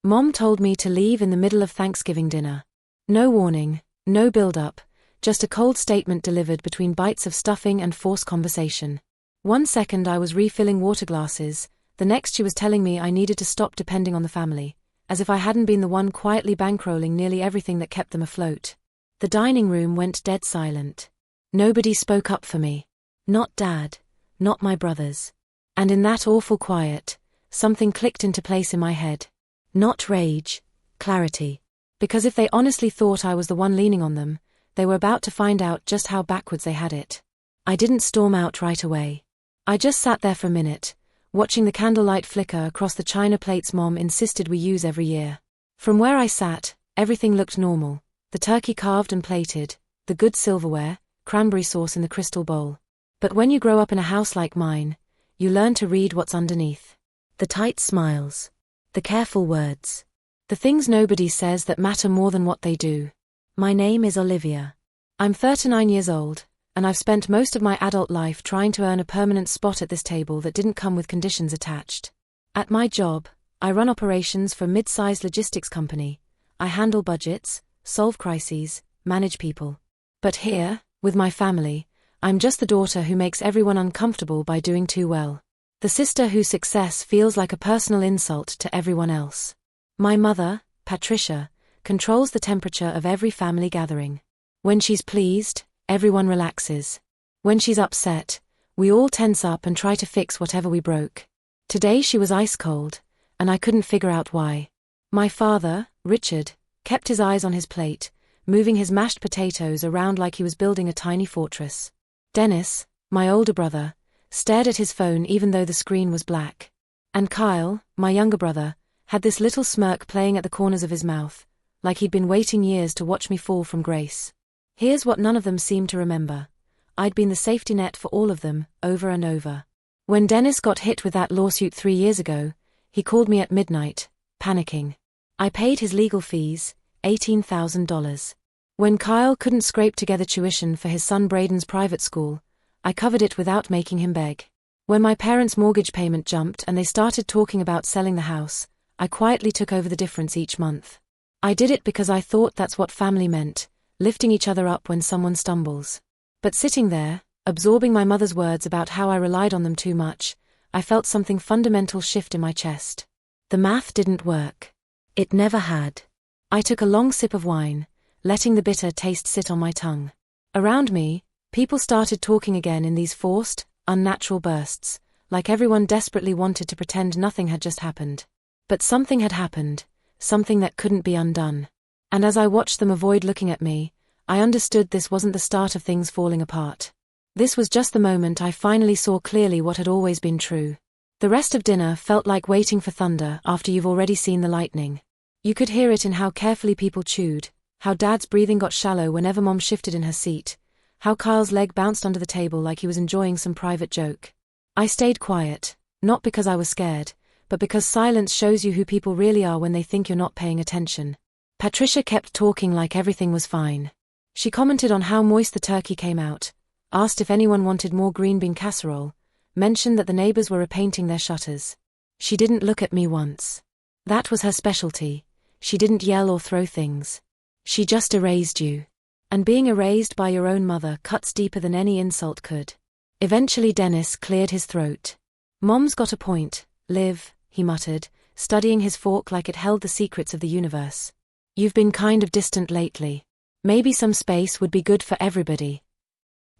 Mom told me to leave in the middle of Thanksgiving dinner. No warning, no build-up, just a cold statement delivered between bites of stuffing and forced conversation. One second I was refilling water glasses, the next she was telling me I needed to stop depending on the family, as if I hadn't been the one quietly bankrolling nearly everything that kept them afloat. The dining room went dead silent. Nobody spoke up for me. Not Dad, not my brothers. And in that awful quiet, something clicked into place in my head. Not rage, clarity. Because if they honestly thought I was the one leaning on them, they were about to find out just how backwards they had it. I didn't storm out right away. I just sat there for a minute, watching the candlelight flicker across the china plates Mom insisted we use every year. From where I sat, everything looked normal. The turkey carved and plated, the good silverware, cranberry sauce in the crystal bowl. But when you grow up in a house like mine, you learn to read what's underneath. The tight smiles. The careful words. The things nobody says that matter more than what they do. My name is Olivia. I'm 39 years old, and I've spent most of my adult life trying to earn a permanent spot at this table that didn't come with conditions attached. At my job, I run operations for a mid-sized logistics company. I handle budgets, solve crises, manage people. But here, with my family, I'm just the daughter who makes everyone uncomfortable by doing too well. The sister whose success feels like a personal insult to everyone else. My mother, Patricia, controls the temperature of every family gathering. When she's pleased, everyone relaxes. When she's upset, we all tense up and try to fix whatever we broke. Today she was ice cold, and I couldn't figure out why. My father, Richard, kept his eyes on his plate, moving his mashed potatoes around like he was building a tiny fortress. Dennis, my older brother, stared at his phone even though the screen was black. And Kyle, my younger brother, had this little smirk playing at the corners of his mouth, like he'd been waiting years to watch me fall from grace. Here's what none of them seemed to remember. I'd been the safety net for all of them, over and over. When Dennis got hit with that lawsuit 3 years ago, he called me at midnight, panicking. I paid his legal fees, $18,000. When Kyle couldn't scrape together tuition for his son Braden's private school, I covered it without making him beg. When my parents' mortgage payment jumped and they started talking about selling the house, I quietly took over the difference each month. I did it because I thought that's what family meant, lifting each other up when someone stumbles. But sitting there, absorbing my mother's words about how I relied on them too much, I felt something fundamental shift in my chest. The math didn't work. It never had. I took a long sip of wine, letting the bitter taste sit on my tongue. Around me, people started talking again in these forced, unnatural bursts, like everyone desperately wanted to pretend nothing had just happened. But something had happened, something that couldn't be undone. And as I watched them avoid looking at me, I understood this wasn't the start of things falling apart. This was just the moment I finally saw clearly what had always been true. The rest of dinner felt like waiting for thunder after you've already seen the lightning. You could hear it in how carefully people chewed, how Dad's breathing got shallow whenever Mom shifted in her seat, how Kyle's leg bounced under the table like he was enjoying some private joke. I stayed quiet, not because I was scared, but because silence shows you who people really are when they think you're not paying attention. Patricia kept talking like everything was fine. She commented on how moist the turkey came out, asked if anyone wanted more green bean casserole, mentioned that the neighbors were repainting their shutters. She didn't look at me once. That was her specialty. She didn't yell or throw things. She just erased you. And being erased by your own mother cuts deeper than any insult could. Eventually Dennis cleared his throat. Mom's got a point, Liv, he muttered, studying his fork like it held the secrets of the universe. You've been kind of distant lately. Maybe some space would be good for everybody.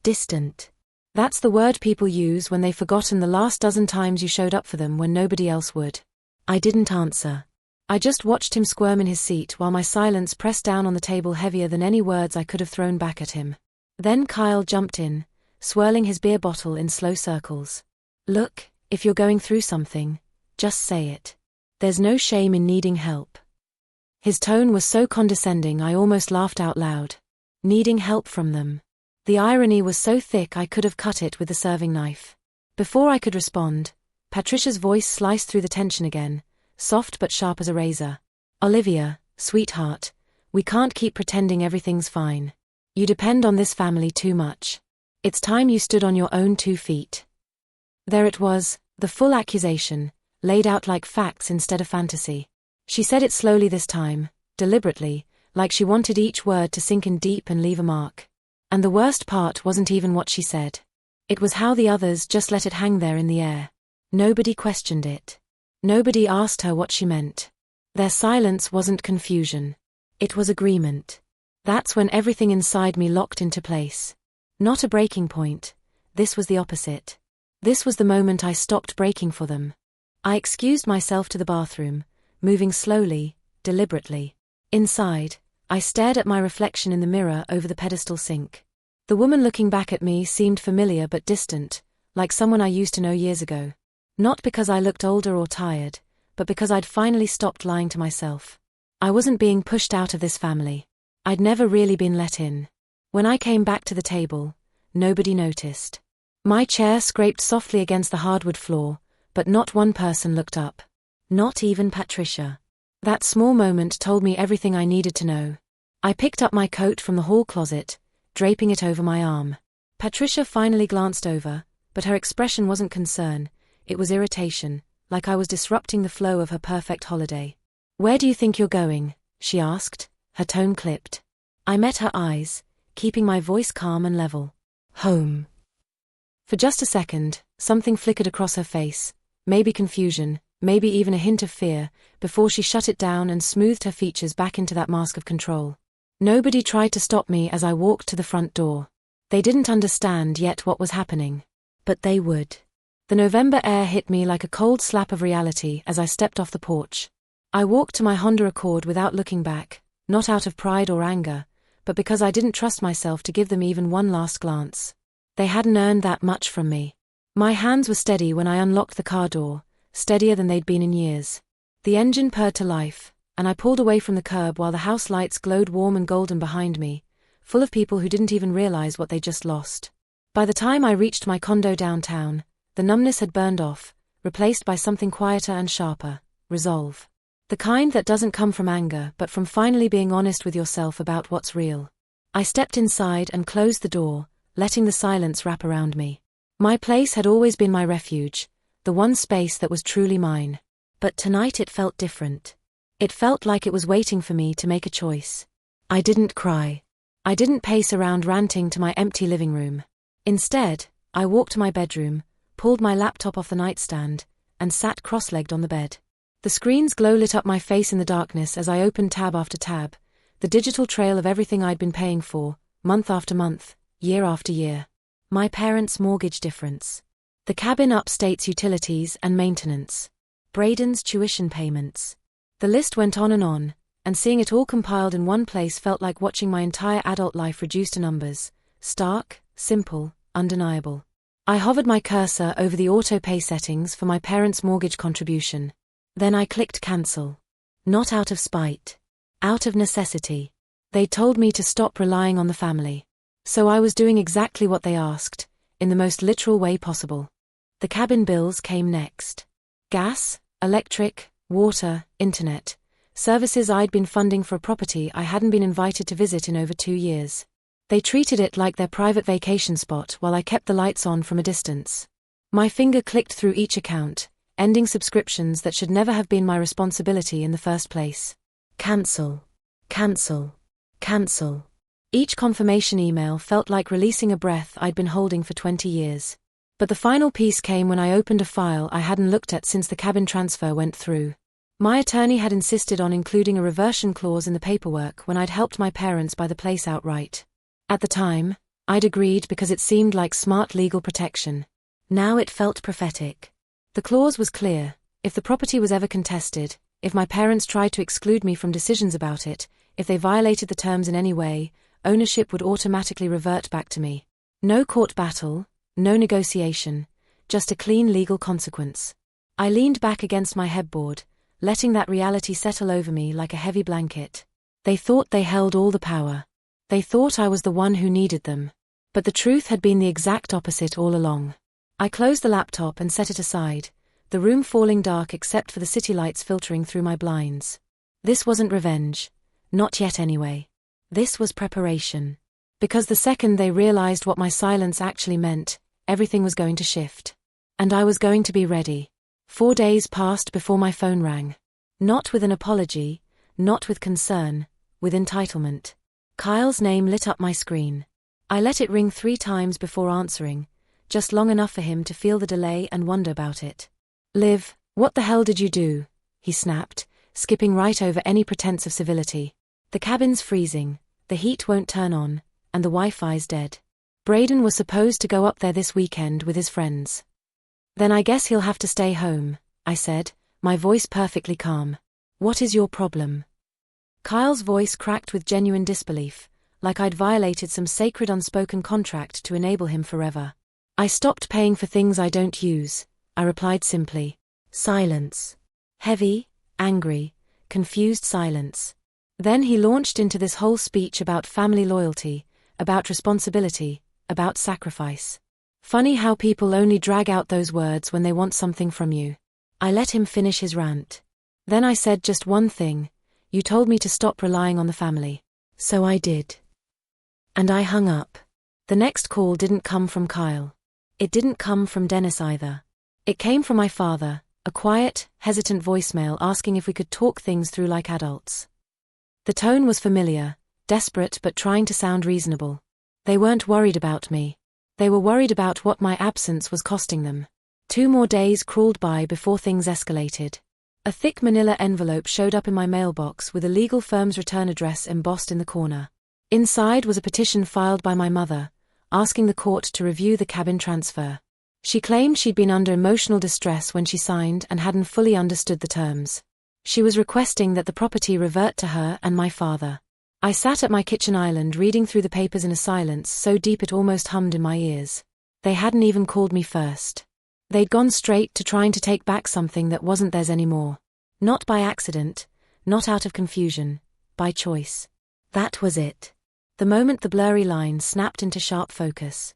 Distant. That's the word people use when they've forgotten the last dozen times you showed up for them when nobody else would. I didn't answer. I just watched him squirm in his seat while my silence pressed down on the table heavier than any words I could have thrown back at him. Then Kyle jumped in, swirling his beer bottle in slow circles. Look, if you're going through something, just say it. There's no shame in needing help. His tone was so condescending I almost laughed out loud. Needing help from them. The irony was so thick I could have cut it with the serving knife. Before I could respond, Patricia's voice sliced through the tension again, soft but sharp as a razor. Olivia, sweetheart, we can't keep pretending everything's fine. You depend on this family too much. It's time you stood on your own 2 feet. There it was, the full accusation, laid out like facts instead of fantasy. She said it slowly this time, deliberately, like she wanted each word to sink in deep and leave a mark. And the worst part wasn't even what she said. It was how the others just let it hang there in the air. Nobody questioned it. Nobody asked her what she meant. Their silence wasn't confusion. It was agreement. That's when everything inside me locked into place. Not a breaking point. This was the opposite. This was the moment I stopped breaking for them. I excused myself to the bathroom, moving slowly, deliberately. Inside, I stared at my reflection in the mirror over the pedestal sink. The woman looking back at me seemed familiar but distant, like someone I used to know years ago. Not because I looked older or tired, but because I'd finally stopped lying to myself. I wasn't being pushed out of this family. I'd never really been let in. When I came back to the table, nobody noticed. My chair scraped softly against the hardwood floor, but not one person looked up. Not even Patricia. That small moment told me everything I needed to know. I picked up my coat from the hall closet, draping it over my arm. Patricia finally glanced over, but her expression wasn't concern, it was irritation, like I was disrupting the flow of her perfect holiday. "Where do you think you're going?" she asked, her tone clipped. I met her eyes, keeping my voice calm and level. "Home." For just a second, something flickered across her face, maybe confusion, maybe even a hint of fear, before she shut it down and smoothed her features back into that mask of control. Nobody tried to stop me as I walked to the front door. They didn't understand yet what was happening. But they would. The November air hit me like a cold slap of reality as I stepped off the porch. I walked to my Honda Accord without looking back, not out of pride or anger, but because I didn't trust myself to give them even one last glance. They hadn't earned that much from me. My hands were steady when I unlocked the car door, steadier than they'd been in years. The engine purred to life, and I pulled away from the curb while the house lights glowed warm and golden behind me, full of people who didn't even realize what they just lost. By the time I reached my condo downtown, the numbness had burned off, replaced by something quieter and sharper: resolve. The kind that doesn't come from anger but from finally being honest with yourself about what's real. I stepped inside and closed the door, letting the silence wrap around me. My place had always been my refuge, the one space that was truly mine. But tonight it felt different. It felt like it was waiting for me to make a choice. I didn't cry. I didn't pace around ranting to my empty living room. Instead, I walked to my bedroom, pulled my laptop off the nightstand, and sat cross-legged on the bed. The screen's glow lit up my face in the darkness as I opened tab after tab, the digital trail of everything I'd been paying for, month after month, year after year. My parents' mortgage difference. The cabin upstate's utilities and maintenance. Braden's tuition payments. The list went on, and seeing it all compiled in one place felt like watching my entire adult life reduced to numbers. Stark, simple, undeniable. I hovered my cursor over the auto-pay settings for my parents' mortgage contribution. Then I clicked cancel. Not out of spite. Out of necessity. They told me to stop relying on the family. So I was doing exactly what they asked, in the most literal way possible. The cabin bills came next. Gas, electric, water, internet. Services I'd been funding for a property I hadn't been invited to visit in over 2 years. They treated it like their private vacation spot while I kept the lights on from a distance. My finger clicked through each account, ending subscriptions that should never have been my responsibility in the first place. Cancel. Cancel. Cancel. Each confirmation email felt like releasing a breath I'd been holding for 20 years. But the final piece came when I opened a file I hadn't looked at since the cabin transfer went through. My attorney had insisted on including a reversion clause in the paperwork when I'd helped my parents buy the place outright. At the time, I'd agreed because it seemed like smart legal protection. Now it felt prophetic. The clause was clear: if the property was ever contested, if my parents tried to exclude me from decisions about it, if they violated the terms in any way, ownership would automatically revert back to me. No court battle, no negotiation, just a clean legal consequence. I leaned back against my headboard, letting that reality settle over me like a heavy blanket. They thought they held all the power. They thought I was the one who needed them. But the truth had been the exact opposite all along. I closed the laptop and set it aside, the room falling dark except for the city lights filtering through my blinds. This wasn't revenge. Not yet anyway. This was preparation. Because the second they realized what my silence actually meant, everything was going to shift. And I was going to be ready. 4 days passed before my phone rang. Not with an apology, not with concern, with entitlement. Kyle's name lit up my screen. I let it ring 3 times before answering, just long enough for him to feel the delay and wonder about it. "Liv, what the hell did you do?" he snapped, skipping right over any pretense of civility. "The cabin's freezing, the heat won't turn on, and the Wi-Fi's dead. Braden was supposed to go up there this weekend with his friends." "Then I guess he'll have to stay home," I said, my voice perfectly calm. "What is your problem?" Kyle's voice cracked with genuine disbelief, like I'd violated some sacred unspoken contract to enable him forever. "I stopped paying for things I don't use," I replied simply. Silence. Heavy, angry, confused silence. Then he launched into this whole speech about family loyalty, about responsibility, about sacrifice. Funny how people only drag out those words when they want something from you. I let him finish his rant. Then I said just one thing: "You told me to stop relying on the family." "So I did." And I hung up. The next call didn't come from Kyle. It didn't come from Dennis either. It came from my father, a quiet, hesitant voicemail asking if we could talk things through like adults. The tone was familiar, desperate but trying to sound reasonable. They weren't worried about me. They were worried about what my absence was costing them. 2 more days crawled by before things escalated. A thick manila envelope showed up in my mailbox with a legal firm's return address embossed in the corner. Inside was a petition filed by my mother, asking the court to review the cabin transfer. She claimed she'd been under emotional distress when she signed and hadn't fully understood the terms. She was requesting that the property revert to her and my father. I sat at my kitchen island reading through the papers in a silence so deep it almost hummed in my ears. They hadn't even called me first. They'd gone straight to trying to take back something that wasn't theirs anymore. Not by accident, not out of confusion, by choice. That was it. The moment the blurry lines snapped into sharp focus.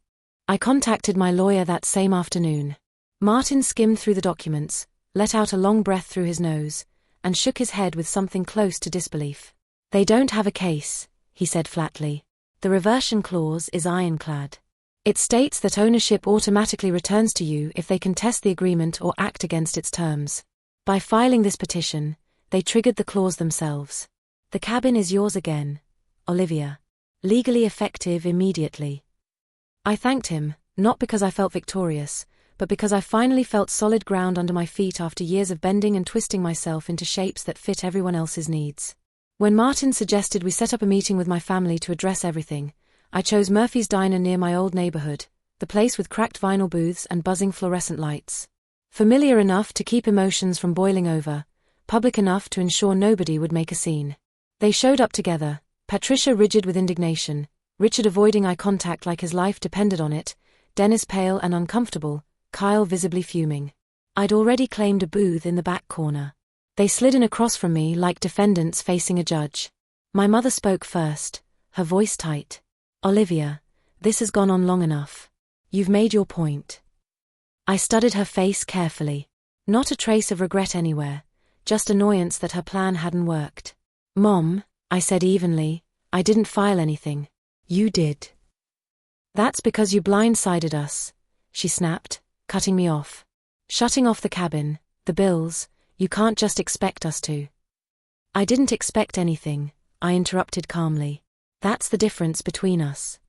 I contacted my lawyer that same afternoon. Martin skimmed through the documents, let out a long breath through his nose, and shook his head with something close to disbelief. "They don't have a case," he said flatly. "The reversion clause is ironclad. It states that ownership automatically returns to you if they contest the agreement or act against its terms. By filing this petition, they triggered the clause themselves. The cabin is yours again, Olivia. Legally effective immediately." I thanked him, not because I felt victorious, but because I finally felt solid ground under my feet after years of bending and twisting myself into shapes that fit everyone else's needs. When Martin suggested we set up a meeting with my family to address everything, I chose Murphy's Diner near my old neighborhood, the place with cracked vinyl booths and buzzing fluorescent lights. Familiar enough to keep emotions from boiling over, public enough to ensure nobody would make a scene. They showed up together, Patricia rigid with indignation, Richard avoiding eye contact like his life depended on it, Dennis pale and uncomfortable, Kyle visibly fuming. I'd already claimed a booth in the back corner. They slid in across from me like defendants facing a judge. My mother spoke first, her voice tight. "Olivia, this has gone on long enough. You've made your point." I studied her face carefully. Not a trace of regret anywhere, just annoyance that her plan hadn't worked. "Mom," I said evenly, "I didn't file anything." "You did." "That's because you blindsided us," she snapped, cutting me off. "Shutting off the cabin, the bills, you can't just expect us to." "I didn't expect anything," I interrupted calmly. "That's the difference between us."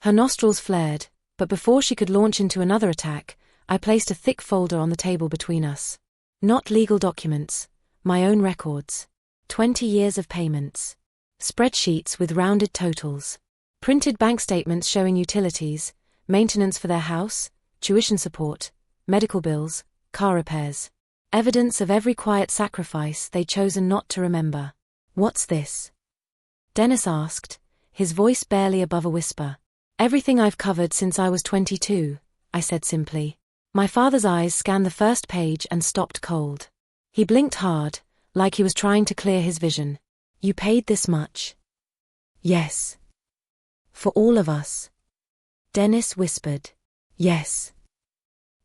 Her nostrils flared, but before she could launch into another attack, I placed a thick folder on the table between us. Not legal documents, my own records. 20 years of payments. Spreadsheets with rounded totals. Printed bank statements showing utilities, maintenance for their house, tuition support, medical bills, car repairs. Evidence of every quiet sacrifice they'd chosen not to remember. "What's this?" Dennis asked, his voice barely above a whisper. "Everything I've covered since I was 22, I said simply. My father's eyes scanned the first page and stopped cold. He blinked hard, like he was trying to clear his vision. "You paid this much?" "Yes." "For all of us?" Dennis whispered. "Yes."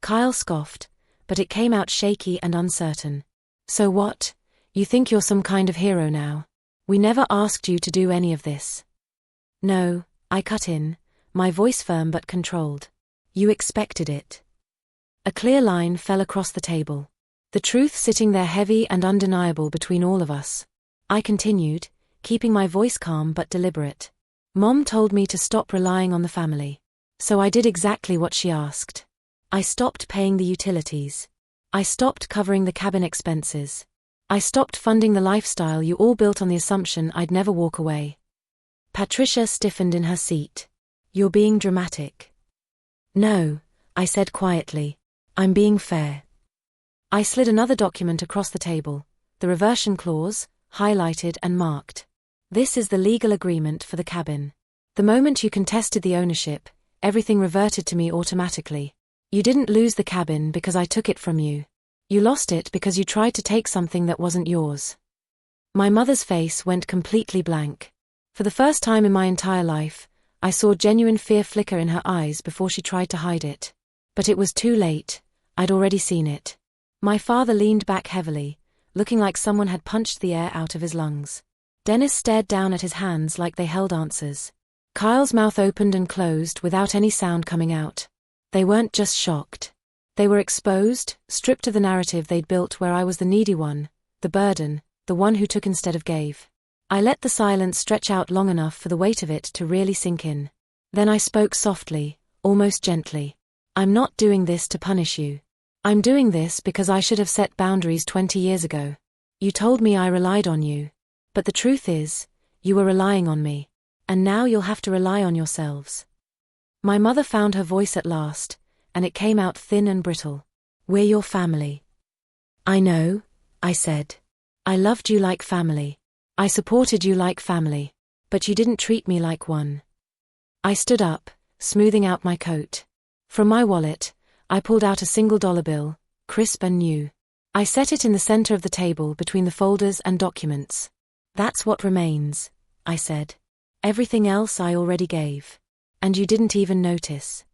Kyle scoffed, but it came out shaky and uncertain. "So what? You think you're some kind of hero now? We never asked you to do any of this." "No," I cut in, my voice firm but controlled. "You expected it." A clear line fell across the table. The truth sitting there heavy and undeniable between all of us. I continued, keeping my voice calm but deliberate. Mom told me to stop relying on the family. So I did exactly what she asked. I stopped paying the utilities. I stopped covering the cabin expenses. I stopped funding the lifestyle you all built on the assumption I'd never walk away. Patricia stiffened in her seat. You're being dramatic. No, I said quietly. I'm being fair. I slid another document across the table, the reversion clause, highlighted and marked. This is the legal agreement for the cabin. The moment you contested the ownership, everything reverted to me automatically. You didn't lose the cabin because I took it from you. You lost it because you tried to take something that wasn't yours. My mother's face went completely blank. For the first time in my entire life, I saw genuine fear flicker in her eyes before she tried to hide it. But it was too late. I'd already seen it. My father leaned back heavily, looking like someone had punched the air out of his lungs. Dennis stared down at his hands like they held answers. Kyle's mouth opened and closed without any sound coming out. They weren't just shocked. They were exposed, stripped of the narrative they'd built where I was the needy one, the burden, the one who took instead of gave. I let the silence stretch out long enough for the weight of it to really sink in. Then I spoke softly, almost gently. I'm not doing this to punish you. I'm doing this because I should have set boundaries 20 years ago. You told me I relied on you. But the truth is, you were relying on me. And now you'll have to rely on yourselves. My mother found her voice at last, and it came out thin and brittle. We're your family. I know, I said. I loved you like family. I supported you like family. But you didn't treat me like one. I stood up, smoothing out my coat. From my wallet, I pulled out a $1 bill, crisp and new. I set it in the center of the table between the folders and documents. That's what remains, I said. Everything else I already gave. And you didn't even notice.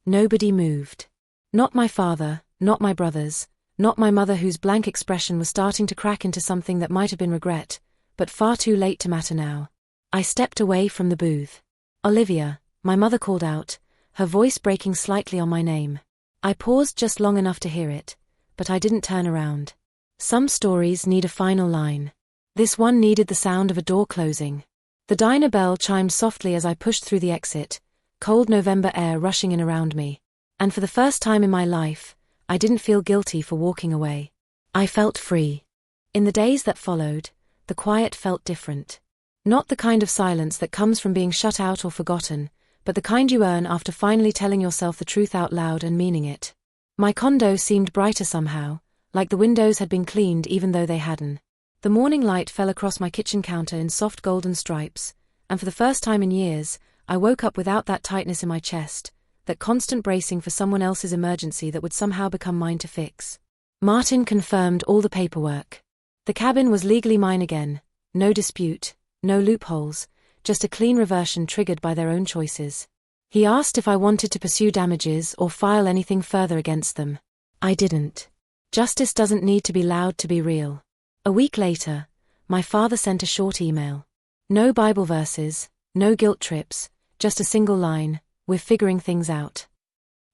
Nobody moved. Not my father, not my brothers, not my mother whose blank expression was starting to crack into something that might have been regret, but far too late to matter now. I stepped away from the booth. Olivia, my mother called out, her voice breaking slightly on my name. I paused just long enough to hear it, but I didn't turn around. Some stories need a final line. This one needed the sound of a door closing. The diner bell chimed softly as I pushed through the exit, cold November air rushing in around me. And for the first time in my life, I didn't feel guilty for walking away. I felt free. In the days that followed, the quiet felt different. Not the kind of silence that comes from being shut out or forgotten, but the kind you earn after finally telling yourself the truth out loud and meaning it. My condo seemed brighter somehow, like the windows had been cleaned even though they hadn't. The morning light fell across my kitchen counter in soft golden stripes, and for the first time in years, I woke up without that tightness in my chest, that constant bracing for someone else's emergency that would somehow become mine to fix. Martin confirmed all the paperwork. The cabin was legally mine again, no dispute, no loopholes, just a clean reversion triggered by their own choices. He asked if I wanted to pursue damages or file anything further against them. I didn't. Justice doesn't need to be loud to be real. A week later, my father sent a short email. No Bible verses, no guilt trips, just a single line, "We're figuring things out."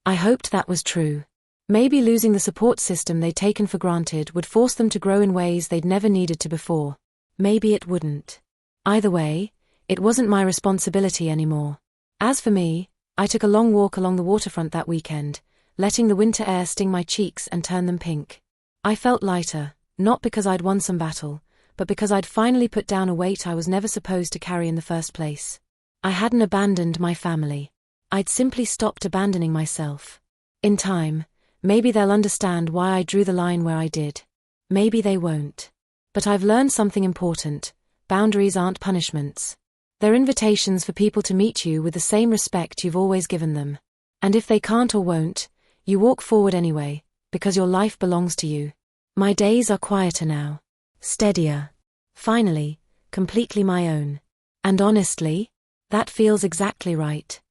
I hoped that was true. Maybe losing the support system they'd taken for granted would force them to grow in ways they'd never needed to before. Maybe it wouldn't. Either way, it wasn't my responsibility anymore. As for me, I took a long walk along the waterfront that weekend, letting the winter air sting my cheeks and turn them pink. I felt lighter, not because I'd won some battle, but because I'd finally put down a weight I was never supposed to carry in the first place. I hadn't abandoned my family. I'd simply stopped abandoning myself. In time, maybe they'll understand why I drew the line where I did. Maybe they won't. But I've learned something important. Boundaries aren't punishments. They're invitations for people to meet you with the same respect you've always given them. And if they can't or won't, you walk forward anyway, because your life belongs to you. My days are quieter now. Steadier. Finally, completely my own. And honestly, that feels exactly right.